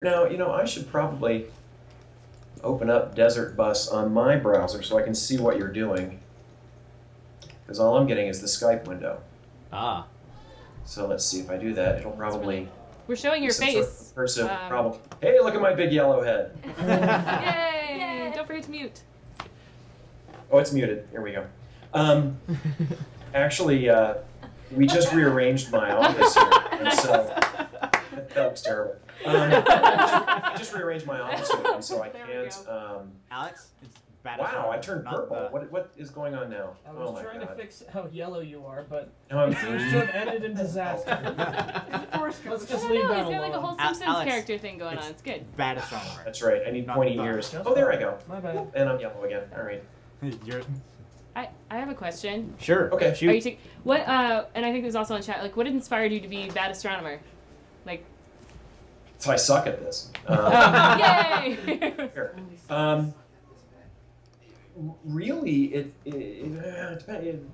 Now, I should probably open up De5ertBus on my browser so I can see what you're doing. Because all I'm getting is the Skype window. Ah. So let's see if I do that. It'll probably... We're showing your face. Sort of problem. Hey, look at my big yellow head. Yay! Don't forget to mute. Oh, it's muted. Here we go. Actually, we just rearranged my office here. And so that looks terrible. I just rearranged my office here, and so I can't... Alex, it's bad. Wow, I turned purple. What is going on now? I was trying to fix how yellow you are, but no, it seems to have ended in disaster. Let's just leave that alone. He's got like a whole Simpsons character thing going on. It's good. Bad astronomer. That's right. I need pointy ears. Oh, there I go. My bad. And I'm yellow again. All right. You're... I have a question. Sure. Okay. Shoot. Are you what? And I think there's also in chat. Like, what inspired you to be bad astronomer? Like. So I suck at this. Yay! Here. Really,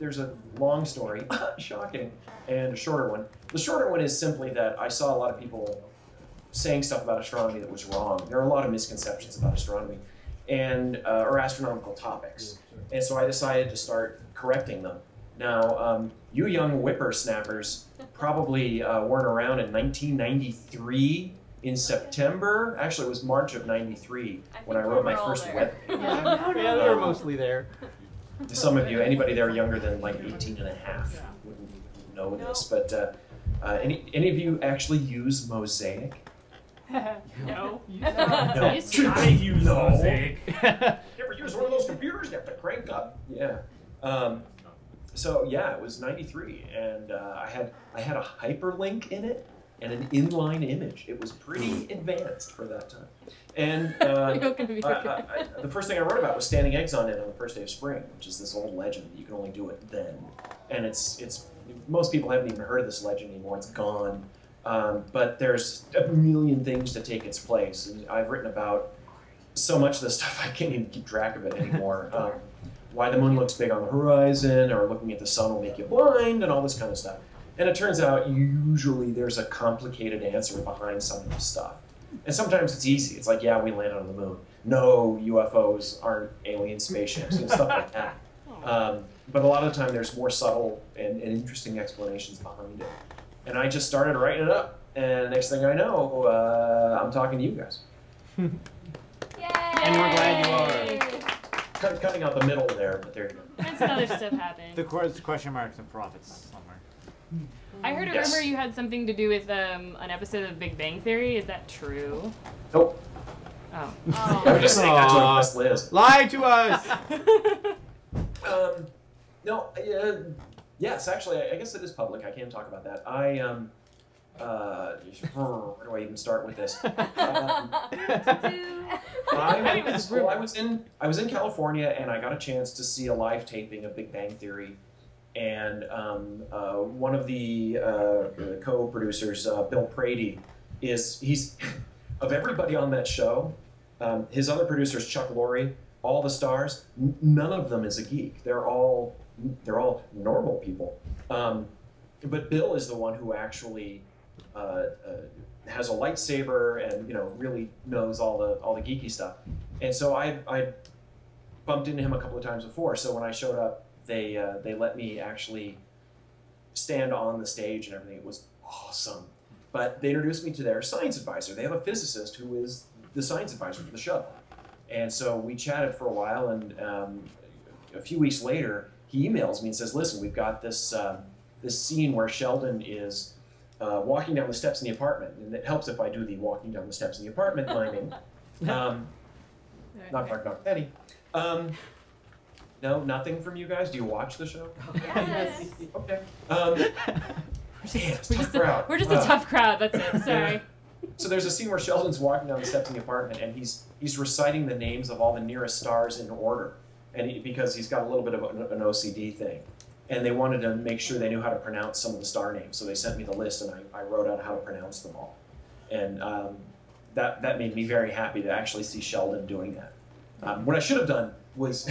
there's a long story, shocking, and a shorter one. The shorter one is simply that I saw a lot of people saying stuff about astronomy that was wrong. There are a lot of misconceptions about astronomy and or astronomical topics, and so I decided to start correcting them. Now, you young whippersnappers probably weren't around in 1993. In September, actually it was March of '93 when I wrote my first web page. Yeah, they were mostly there. Some of you, anybody there younger than like 18 and a half wouldn't know this, but any of you actually use Mosaic? No. No. I use Mosaic. You ever use one of those computers you have to crank up? Yeah. So yeah, it was '93, and I had a hyperlink in it and an inline image. It was pretty advanced for that time. And the first thing I wrote about was standing eggs on it on the first day of spring, which is this old legend that you can only do it then. And it's most people haven't even heard of this legend anymore. It's gone. But there's a million things to take its place. And I've written about so much of this stuff I can't even keep track of it anymore. Why the moon looks big on the horizon, or looking at the sun will make you blind, and all this kind of stuff. And it turns out usually there's a complicated answer behind some of this stuff. And sometimes it's easy. It's like, yeah, we landed on the moon. No, UFOs aren't alien spaceships and stuff like that. But a lot of the time there's more subtle and interesting explanations behind it. And I just started writing it up. And next thing I know, I'm talking to you guys. Yay! And we're glad you are. Cutting out the middle there, but there you go. And some other stuff happened. The question marks and profits somewhere. I heard a rumor you had something to do with an episode of Big Bang Theory. Is that true? Nope. Oh. I'm just saying that's what West Liz. Lie to us! No, yes, actually, I guess it is public. I can talk about that. Where do I even start with this? I was in California, and I got a chance to see a live taping of Big Bang Theory. And one of the co-producers, Bill Prady, he's of everybody on that show. His other producers, Chuck Lorre, all the stars, none of them is a geek. They're all normal people. But Bill is the one who actually has a lightsaber and really knows all the geeky stuff. And so I bumped into him a couple of times before. So when I showed up, they let me actually stand on the stage and everything. It was awesome. But they introduced me to their science advisor. They have a physicist who is the science advisor for the show. And so we chatted for a while, and a few weeks later, he emails me and says, listen, we've got this scene where Sheldon is walking down the steps in the apartment. And it helps if I do the walking down the steps in the apartment miming. Knock, knock, knock, Eddie. No, nothing from you guys? Do you watch the show? Yes. Okay. We're just a tough crowd, that's it, sorry. So there's a scene where Sheldon's walking down the steps in the apartment, and he's reciting the names of all the nearest stars in order, and because he's got a little bit of an OCD thing. And they wanted to make sure they knew how to pronounce some of the star names, so they sent me the list, and I wrote out how to pronounce them all. And that made me very happy to actually see Sheldon doing that. What I should have done was,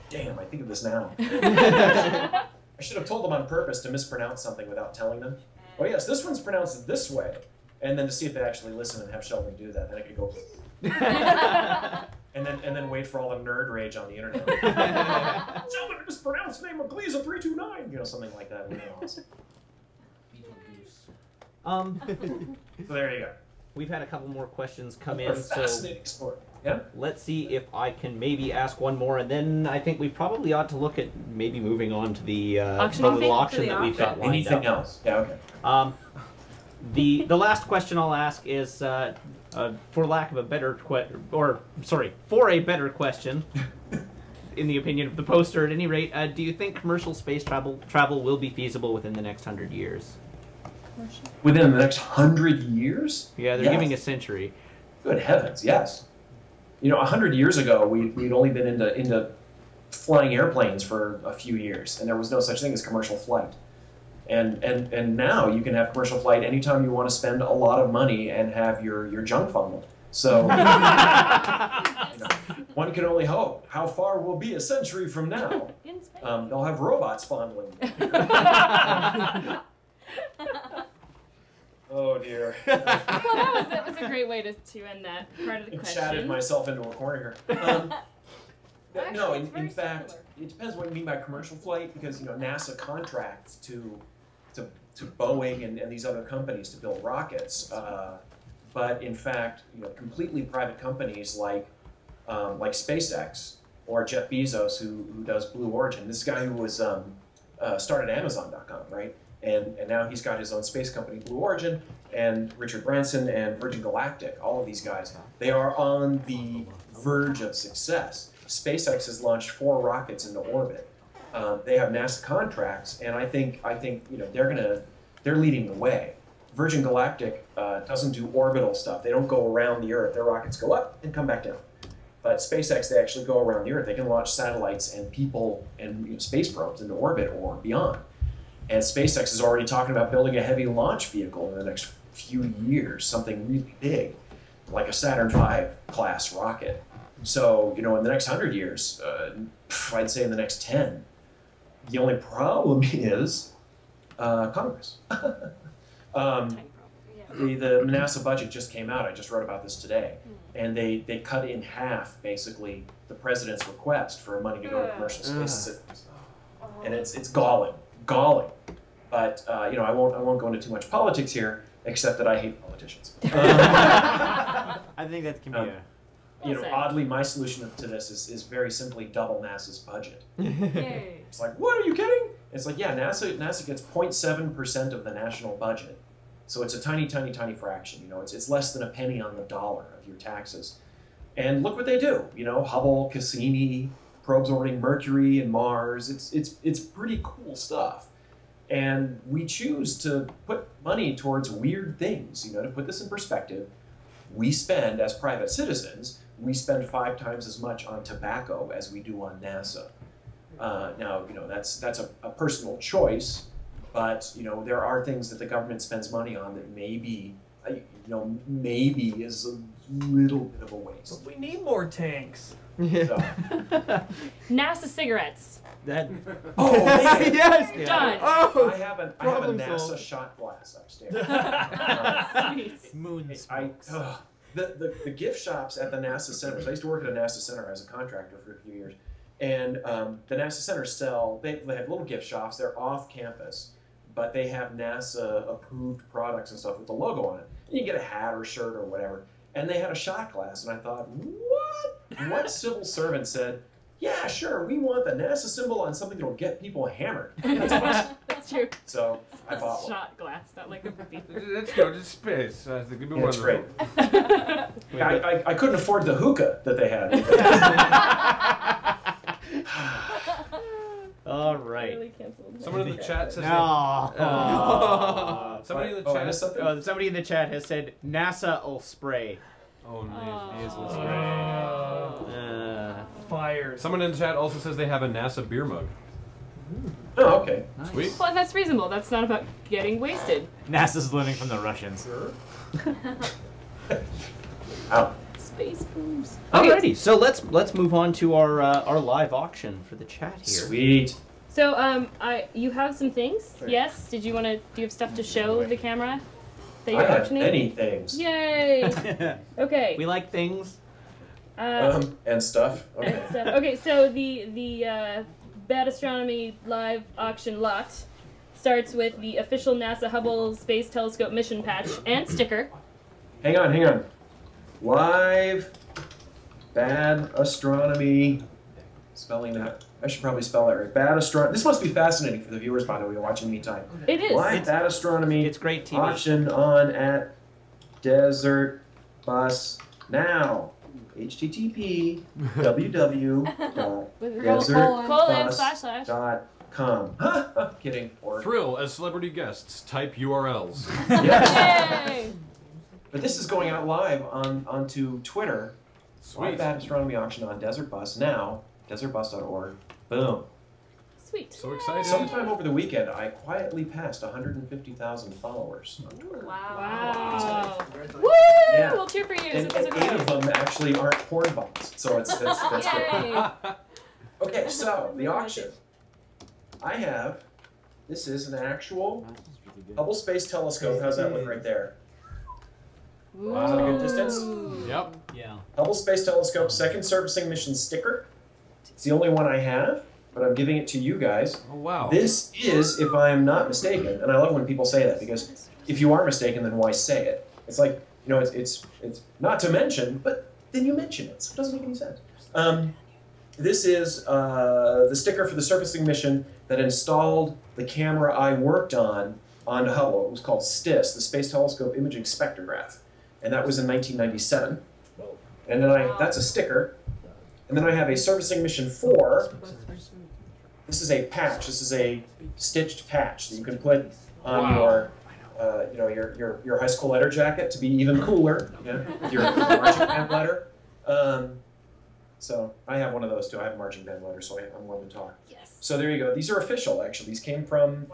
damn, I think of this now. I should have told them on purpose to mispronounce something without telling them. Oh yes, this one's pronounced this way. and then to see if they actually listen and have Sheldon do that. Then I could go, and then wait for all the nerd rage on the internet. Sheldon mispronounced name of Gleason 329, you know, something like that. Would be awesome. So there you go. We've had a couple more questions come in, so fascinating sport. Yeah. Let's see if I can maybe ask one more, and then I think we probably ought to look at maybe moving on to the little auction that we've got lined Anything up. else? Yeah. Okay. The last question I'll ask is, for lack of a better for a better question, in the opinion of the poster, at any rate, do you think commercial space travel will be feasible within the next 100 years? Within the next 100 years? Yeah, they're Yes. giving a century. Good heavens, yes. You know, 100 years ago, we'd only been into flying airplanes for a few years, and there was no such thing as commercial flight. And now you can have commercial flight anytime you want to spend a lot of money and have your junk fondled. So you know, one can only hope. How far we'll be a century from now? They'll have robots fondling. Oh dear. Well, that was a great way to end that part of the I question. chatted myself into a corner here. Actually, No, it's very in fact, similar. it depends what you mean by commercial flight, because you know NASA contracts to Boeing and these other companies to build rockets, but in fact, you know, completely private companies like SpaceX or Jeff Bezos, who does Blue Origin. This guy who was started Amazon.com, right? And now he's got his own space company, Blue Origin, and Richard Branson and Virgin Galactic. All of these guys, they are on the verge of success. SpaceX has launched 4 rockets into orbit. They have NASA contracts, and I think you know they're leading the way. Virgin Galactic doesn't do orbital stuff. They don't go around the Earth. Their rockets go up and come back down. But SpaceX, they actually go around the Earth. They can launch satellites and people and space probes into orbit or beyond. And SpaceX is already talking about building a heavy launch vehicle in the next few years, something really big, like a Saturn V class rocket. So, you know, in the next 100 years, I'd say in the next 10, the only problem is Congress. The NASA budget just came out. I just wrote about this today. And they cut in half, basically, the president's request for money to go to commercial space systems. And it's galling. But you know, I won't go into too much politics here, except that I hate politicians. I think that can be a... You know, oddly, my solution to this is very simply double NASA's budget. Yay. It's like, what, are you kidding? It's like, yeah, NASA gets 0.7% of the national budget. So it's a tiny fraction. You know, it's less than a penny on the dollar of your taxes. And look what they do. You know, Hubble, Cassini, probes orbiting Mercury and Mars. It's pretty cool stuff. And we choose to put money towards weird things. You know, to put this in perspective, we spend, as private citizens, we spend 5 times as much on tobacco as we do on NASA. Now, you know, that's a personal choice, but, you know, there are things that the government spends money on that maybe, you know, maybe is a little bit of a waste. But we need more tanks. So. NASA cigarettes. That. Oh, man. Yes! Done. Oh! I have a Problem NASA solved. shot glass upstairs. Sweet. Moon smokes. The gift shops at the NASA centers. I used to work at a NASA center as a contractor for a few years, and the NASA centers sell. They have little gift shops. They're off campus, but they have NASA approved products and stuff with the logo on it. You can get a hat or shirt or whatever. And they had a shot glass, and I thought, what civil servant said, yeah, sure, we want the NASA symbol on something that'll get people hammered. That's awesome. That's true. So I bought one. Shot glass, not like a beer. Let's go to space. I think it'd be Yeah, it's wonderful. great. I couldn't afford the hookah that they had. All right. Really canceled. Someone in the chat says. No. Somebody in the Oh, I chat. missed something? Somebody in the chat has said NASA will spray. Oh, nasal Oh. spray. Fire. Someone in the chat also says they have a NASA beer mug. Oh, okay. Nice. Sweet. Well, that's reasonable. That's not about getting wasted. NASA's learning from the Russians. Ow. Space boobs. Alrighty, so let's move on to our live auction for the chat here. Sweet. So, you have some things? Yes? Do you have stuff to show the camera that I you're have auctioning? many things. Yay! Okay. We like things. And stuff. Okay. And stuff. Okay, so the Bad Astronomy live auction lot starts with the official NASA Hubble Space Telescope mission patch and sticker. Hang on. Live Bad Astronomy. Spelling that. I should probably spell that right. Bad Astronomy. This must be fascinating for the viewers, by the way, watching me type. It is. Live Bad Astronomy. It's great TV. Auction on at Desert Bus now. http www.desertbus.com. Kidding. Or Thrill as celebrity guests. Type URLs. yes. Yay! But this is going out live onto Twitter. Live Sweet. Bad Astronomy auction on Desert Bus now. Desertbus.org. Boom. Sweet. So excited. Sometime over the weekend, I quietly passed 150,000 followers on Twitter. Wow. Congratulations. Woo! Yeah. We'll cheer for you. And So those are 8 of great. them actually aren't porn bots, so that's good. Yay! Okay, so the auction. I have. This is an actual Hubble Space Telescope. How's that look right there? Ooh. Is that a good distance? Yep. Yeah. Hubble Space Telescope second servicing mission sticker. It's the only one I have, but I'm giving it to you guys. Oh wow. This is, if I'm not mistaken, and I love when people say that, because if you are mistaken, then why say it? It's like, you know, it's not to mention, but then you mention it, so it doesn't make any sense. This is the sticker for the surfacing mission that installed the camera I worked on onto Hubble. It was called STIS, the Space Telescope Imaging Spectrograph, and that was in 1997. And then that's a sticker. And then I have a servicing mission 4. This is a patch. This is a stitched patch that you can put on your, you know, your high school letter jacket to be even cooler. Yeah, with your marching band letter. So I have one of those too. I have a marching band letter, so I'm willing to talk. Yes. So there you go. These are official, actually. These came from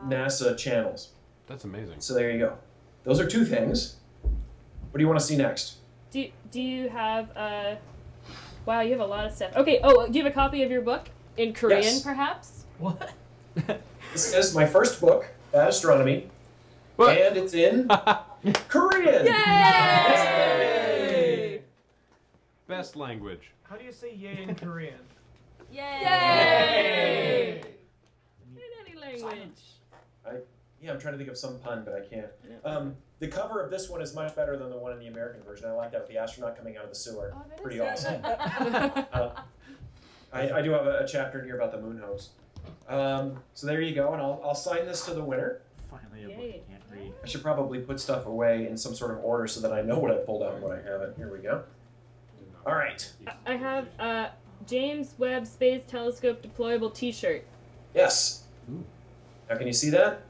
NASA channels. That's amazing. So there you go. Those are 2 things. What do you want to see next? Do you have wow, you have a lot of stuff. Okay, do you have a copy of your book? In Korean, Yes. perhaps? What? This is my first book, Bad Astronomy, What? and it's in Korean. Yay! Best language. How do you say yay in Korean? Yay! In any language. Yeah, I'm trying to think of some pun, but I can't. The cover of this one is much better than the one in the American version. I like that with the astronaut coming out of the sewer. Oh, that is Pretty so awesome. good. I do have a chapter here about the moon hose. So there you go, and I'll sign this to the winner. Finally, a book Yay. you can't read. I should probably put stuff away in some sort of order so that I know what I pulled out and what I haven't. Here we go. All right. I have James Webb Space Telescope deployable T-shirt. Yes. Now, can you see that?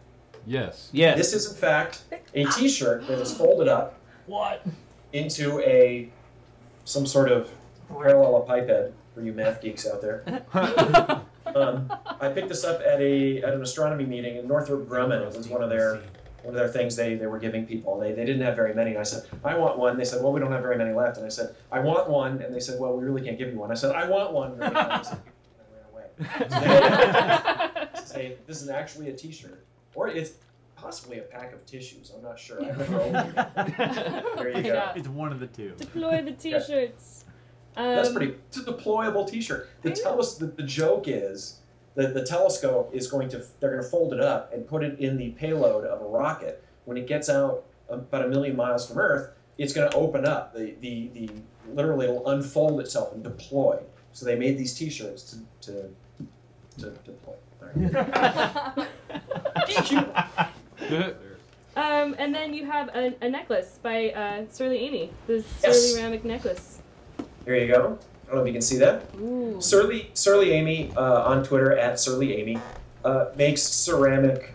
Yes. Yes. This is, in fact, a T-shirt that is folded up What? into some sort of parallelepiped for you math geeks out there. I picked this up at an astronomy meeting in Northrop Grumman. It was one of their things they were giving people. They didn't have very many, and I said, I want one. They said, well, we don't have very many left. And I said, I want one. And they said, well, we really can't give you one. I said, I want one. And I said, I ran away. So this is actually a T-shirt. Or it's possibly a pack of tissues. I'm not sure. I've never opened it. There you go. Yeah. It's one of the 2. Deploy the T-shirts. That's pretty. It's a deployable T-shirt. The joke is that the telescope is they're going to fold it up and put it in the payload of a rocket. When it gets out about 1 million miles from Earth, it's going to open up. Literally it'll unfold itself and deploy. So they made these T-shirts to deploy. All right. And then you have a necklace by Surly Amy. The Yes. Surly ceramic necklace. There you go. I don't know if you can see that. Ooh. Surly Amy on Twitter at Surly Amy makes ceramic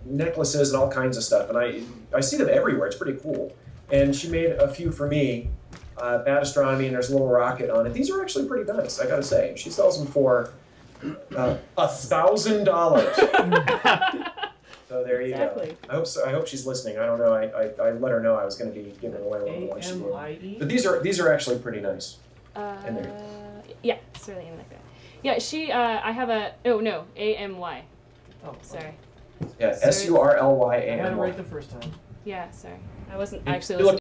necklaces and all kinds of stuff, and I see them everywhere. It's pretty cool. And she made a few for me, Bad Astronomy, and there's a little rocket on it. These are actually pretty nice, I gotta say. She sells them for $1,000. So there you Exactly. go. I hope she's listening. I don't know. I let her know I was going to be giving away one of the ones she did. A-M-I-E? But these are actually pretty nice. In there. Yeah, Surly Amy like that. Yeah, she. I have a. Oh no, AMY. Oh, Sorry. Yeah, Sorry. SURLYANY. I had it right the first time. Yeah, sorry. I wasn't It- actually look, listening.